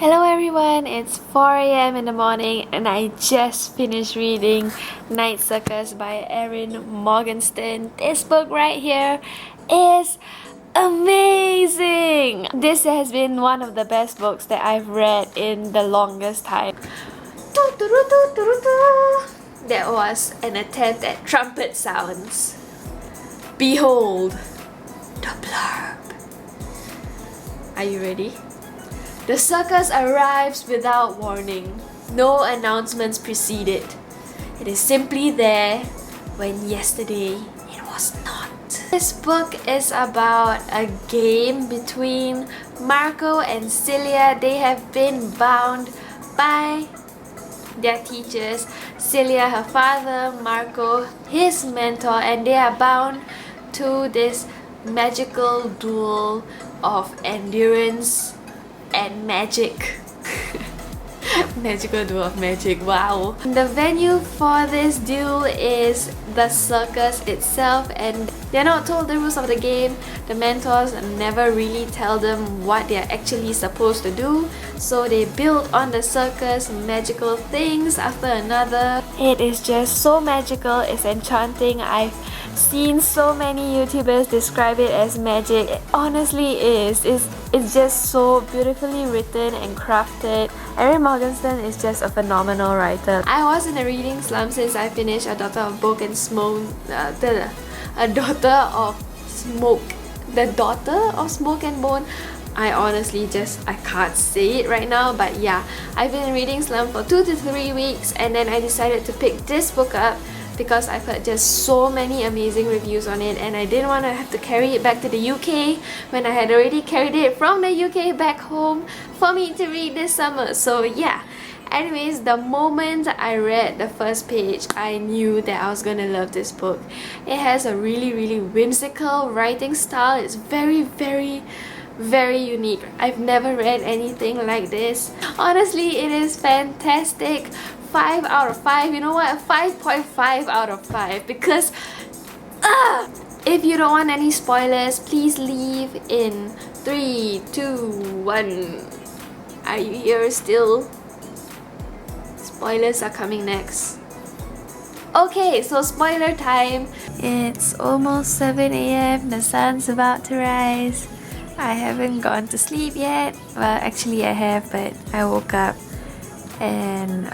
Hello everyone, it's 4 a.m. in the morning and I just finished reading Night Circus by Erin Morgenstern. This book right here is amazing! This has been one of the best books that I've read in the longest time. That was an attempt at trumpet sounds. Behold the blurb. Are you ready? The circus arrives without warning. No announcements precede it. It is simply there when yesterday it was not. This book is about a game between Marco and Celia. They have been bound by their teachers. Celia, her father, Marco, his mentor, and they are bound to this magical duel of endurance and magic. Magical duel of magic, wow. The venue for this duel is the circus itself, and they're not told the rules of the game. The mentors never really tell them what they're actually supposed to do, so they build on the circus magical things after another. It is just so magical, it's enchanting. I've seen so many YouTubers describe it as magic. It honestly is. It's just so beautifully written and crafted. Erin Morgenstern is just a phenomenal writer. I was in a reading slump since I finished A Daughter of Smoke and Smoke. A Daughter of Smoke. The Daughter of Smoke and Bone. I honestly I can't say it right now, but yeah, I've been in reading slump for 2 to 3 weeks, and then I decided to pick this book up because I've heard just so many amazing reviews on it, and I didn't want to have to carry it back to the UK when I had already carried it from the UK back home for me to read this summer. So yeah, anyways, the moment I read the first page, I knew that I was gonna love this book. It has a really whimsical writing style. It's very unique. I've never read anything like this. Honestly, it is fantastic. 5 out of 5. You know what? 5.5 out of 5, because if you don't want any spoilers, please leave in 3, 2, 1. Are you here still? Spoilers are coming next. Okay, so spoiler time. It's almost 7 a.m. The sun's about to rise. I haven't gone to sleep yet. Well, actually I have, but I woke up. And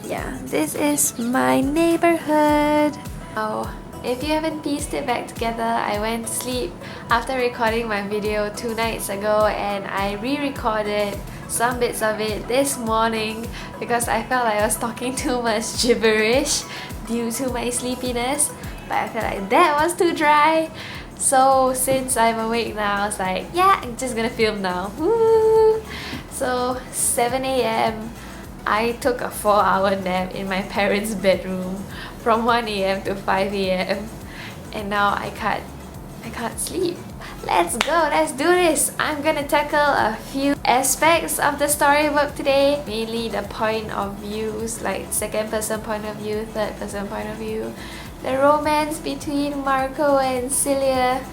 yeah, this is my neighborhood. Oh, if you haven't pieced it back together, I went to sleep after recording my video 2 nights ago, and I re-recorded some bits of it this morning because I felt like I was talking too much gibberish due to my sleepiness, but I felt like that was too dry. So since I'm awake now, I was like, yeah, I'm just gonna film now. Woo! So 7 a.m. I took a 4-hour nap in my parents' bedroom from 1 a.m. to 5 a.m. and now I can't sleep. Let's go, let's do this. I'm gonna tackle a few aspects of the storybook today, mainly the point of views, like second person point of view, third person point of view, the romance between Marco and Celia,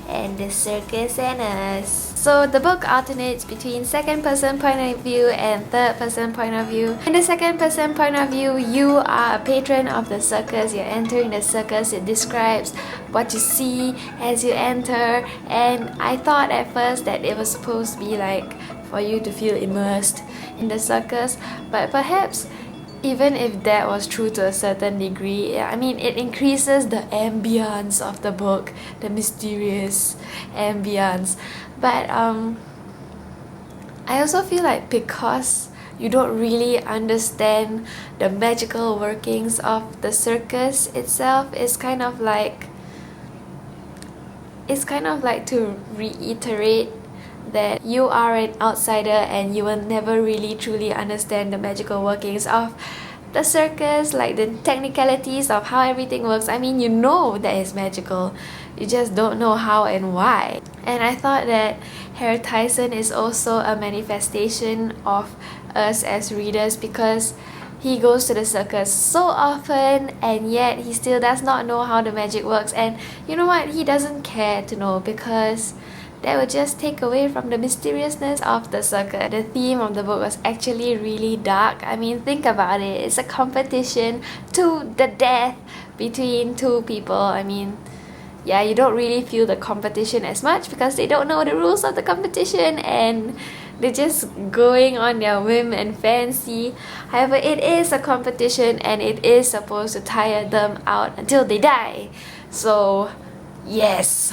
and the circus and us. So the book alternates between second person point of view and third person point of view. In the second person point of view, you are a patron of the circus. You're entering the circus. It describes what you see as you enter, and I thought at first that it was supposed to be like for you to feel immersed in the circus, but perhaps even if that was true to a certain degree, I mean, it increases the ambience of the book, the mysterious ambience. But I also feel like because you don't really understand the magical workings of the circus itself, it's kind of like to reiterate that you are an outsider and you will never really truly understand the magical workings of the circus, like the technicalities of how everything works. I mean, you know that it's magical, you just don't know how and why. And I thought that Harry Tyson is also a manifestation of us as readers, because he goes to the circus so often and yet he still does not know how the magic works. And you know what? He doesn't care to know, because that would just take away from the mysteriousness of the circus. The theme of the book was actually really dark. I mean, think about it. It's a competition to the death between two people. I mean, yeah, you don't really feel the competition as much because they don't know the rules of the competition and they're just going on their whim and fancy. However, it is a competition and it is supposed to tire them out until they die. So, yes,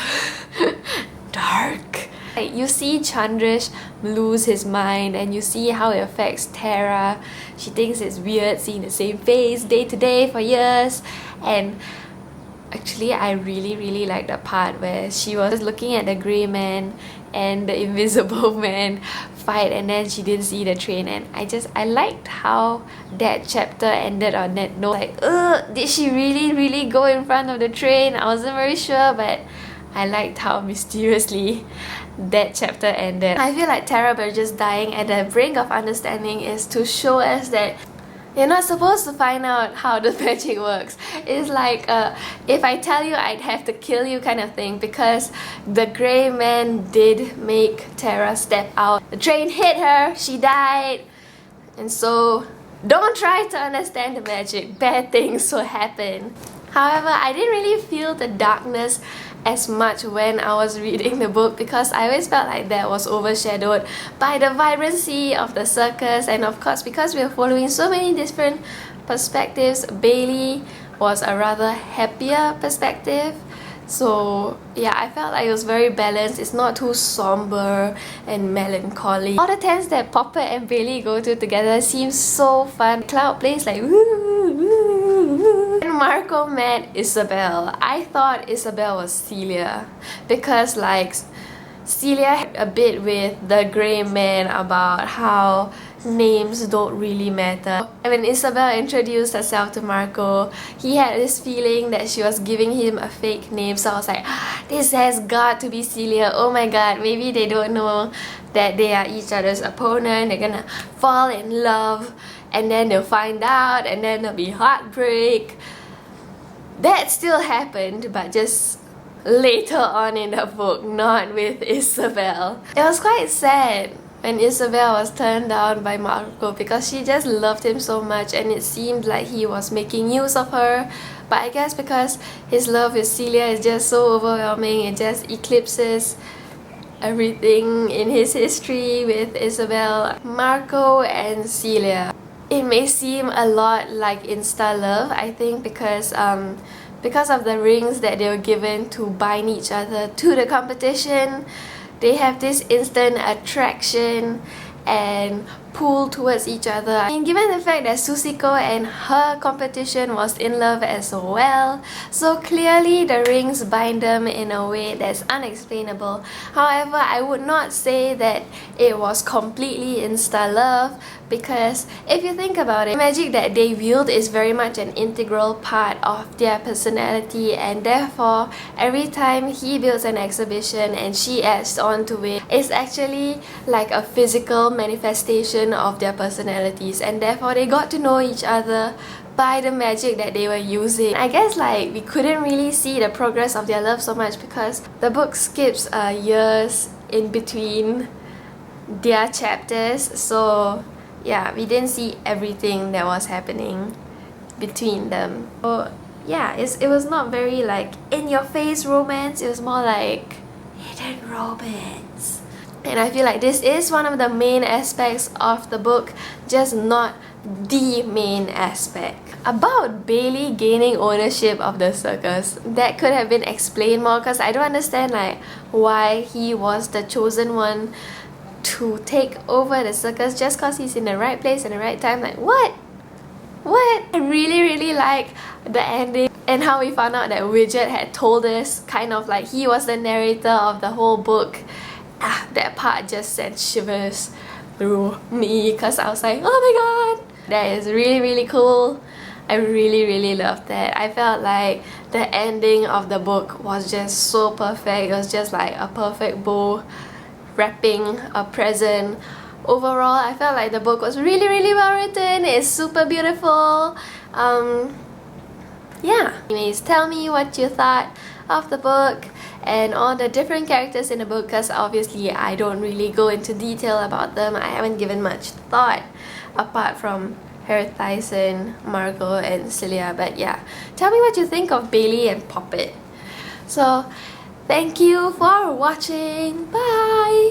dark. You see Chandrish lose his mind and you see how it affects Tara. She thinks it's weird seeing the same face day to day for years. And actually, I really like the part where she was looking at the grey man and the invisible man fight and then she didn't see the train, and I liked how that chapter ended on that note. Like, did she really go in front of the train? I wasn't very sure, but I liked how mysteriously that chapter ended. I feel like Tara Burgess dying at the brink of understanding is to show us that you're not supposed to find out how the magic works. It's like, if I tell you, I'd have to kill you kind of thing, because the grey man did make Tara step out. The train hit her, she died, and so don't try to understand the magic. Bad things will happen. However, I didn't really feel the darkness as much when I was reading the book because I always felt like that was overshadowed by the vibrancy of the circus, and of course because we are following so many different perspectives, Bailey was a rather happier perspective. So yeah, I felt like it was very balanced. It's not too somber and melancholy. All the tents that Popper and Bailey go to together seems so fun. Cloud plays like woo, woo, woo. When Marco met Isabel, I thought Isabel was Celia because like Celia had a bit with the grey man about how names don't really matter. And when Isabel introduced herself to Marco, he had this feeling that she was giving him a fake name. So I was like, this has got to be Celia. Oh my god, maybe they don't know that they are each other's opponent. They're gonna fall in love and then they'll find out and then there'll be heartbreak. That still happened, but just later on in the book, not with Isabel. It was quite sad when Isabel was turned down by Marco because she just loved him so much and it seemed like he was making use of her. But I guess because his love with Celia is just so overwhelming, it just eclipses everything in his history with Isabel. Marco and Celia. It may seem a lot like Insta love, I think, because of the rings that they were given to bind each other to the competition. They have this instant attraction and pull towards each other. And given the fact that Susiko and her competition was in love as well, so clearly the rings bind them in a way that's unexplainable. However, I would not say that it was completely insta love, because if you think about it, the magic that they wield is very much an integral part of their personality, and therefore every time he builds an exhibition and she adds on to it, it's actually like a physical manifestation of their personalities, and therefore they got to know each other by the magic that they were using. I guess like we couldn't really see the progress of their love so much because the book skips years in between their chapters, so yeah, we didn't see everything that was happening between them. So yeah, it was not very like in-your-face romance, it was more like hidden romance. And I feel like this is one of the main aspects of the book, just not the main aspect. About Bailey gaining ownership of the circus, that could have been explained more, because I don't understand like why he was the chosen one to take over the circus just because he's in the right place and the right time. Like what? I really like the ending and how we found out that Widget had told us, kind of like he was the narrator of the whole book. That part just sent shivers through me because I was like, oh my god, that is really cool. I really loved that. I felt like the ending of the book was just so perfect. It was just like a perfect bow wrapping a present. Overall, I felt like the book was really well written. It's super beautiful. Yeah. Anyways, tell me what you thought of the book, and all the different characters in the book, because obviously I don't really go into detail about them. I haven't given much thought apart from her, Tyson, Margot, and Celia. But yeah, tell me what you think of Bailey and Poppet. So thank you for watching. Bye!